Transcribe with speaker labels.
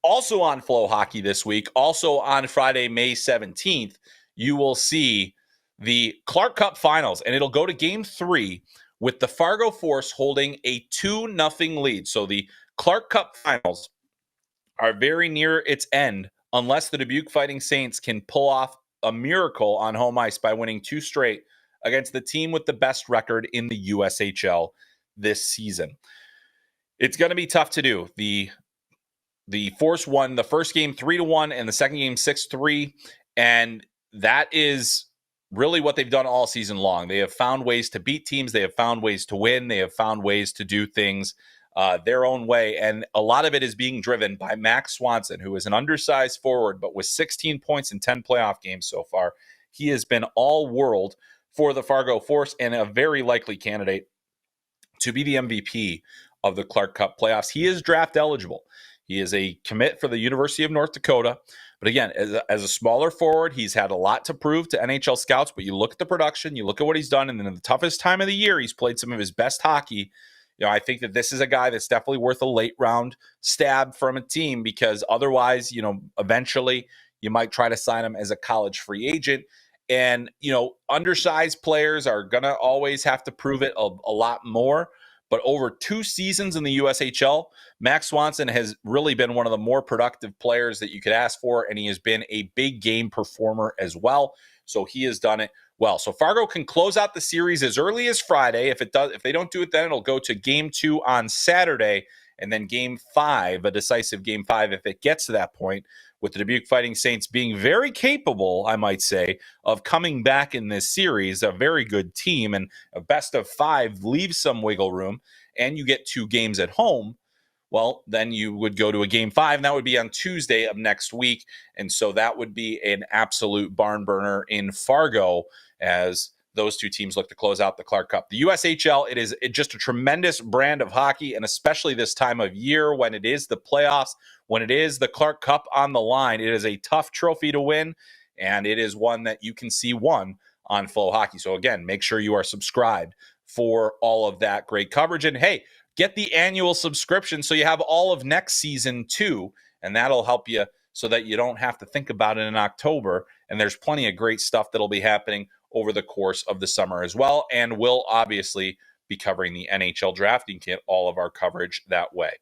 Speaker 1: Also on FloHockey this week, also on Friday, May 17th, you will see the Clark Cup Finals, and it'll go to Game 3 with the Fargo Force holding a 2-0 lead. So the Clark Cup Finals are very near its end unless the Dubuque Fighting Saints can pull off a miracle on home ice by winning 2 straight against the team with the best record in the USHL this season. It's going to be tough to do. The Force won the first game 3-1 and the second game 6-3, and that is really what they've done all season long. They have found ways to beat teams. They have found ways to win. They have found ways to do things their own way, and a lot of it is being driven by Max Swanson, who is an undersized forward, but with 16 points in 10 playoff games so far. He has been all-world for the Fargo Force and a very likely candidate to be the MVP of the Clark Cup playoffs. He is draft eligible. He is a commit for the University of North Dakota. But again, as a smaller forward, he's had a lot to prove to NHL scouts. But you look at the production, you look at what he's done, and then in the toughest time of the year, he's played some of his best hockey. I think that this is a guy that's definitely worth a late round stab from a team, because otherwise, eventually you might try to sign him as a college free agent. And, undersized players are going to always have to prove it a lot more. But over 2 seasons in the USHL, Max Swanson has really been one of the more productive players that you could ask for, and he has been a big game performer as well. So he has done it well. So Fargo can close out the series as early as Friday. If they don't do it then, it'll go to Game 2 on Saturday, and then Game 5, a decisive Game 5 if it gets to that point, with the Dubuque Fighting Saints being very capable, I might say, of coming back in this series. A very good team, and a best of 5 leaves some wiggle room, and you get 2 games at home. Well, then you would go to a Game 5, and that would be on Tuesday of next week. And so that would be an absolute barn burner in Fargo as those 2 teams look to close out the Clark Cup. The USHL, it is just a tremendous brand of hockey, and especially this time of year when it is the playoffs, when it is the Clark Cup on the line, it is a tough trophy to win, and it is one that you can see won on FloHockey. So again, make sure you are subscribed for all of that great coverage. And hey, get the annual subscription so you have all of next season too, and that'll help you so that you don't have to think about it in October. And there's plenty of great stuff that'll be happening over the course of the summer as well. And we'll obviously be covering the NHL draft and get all of our coverage that way.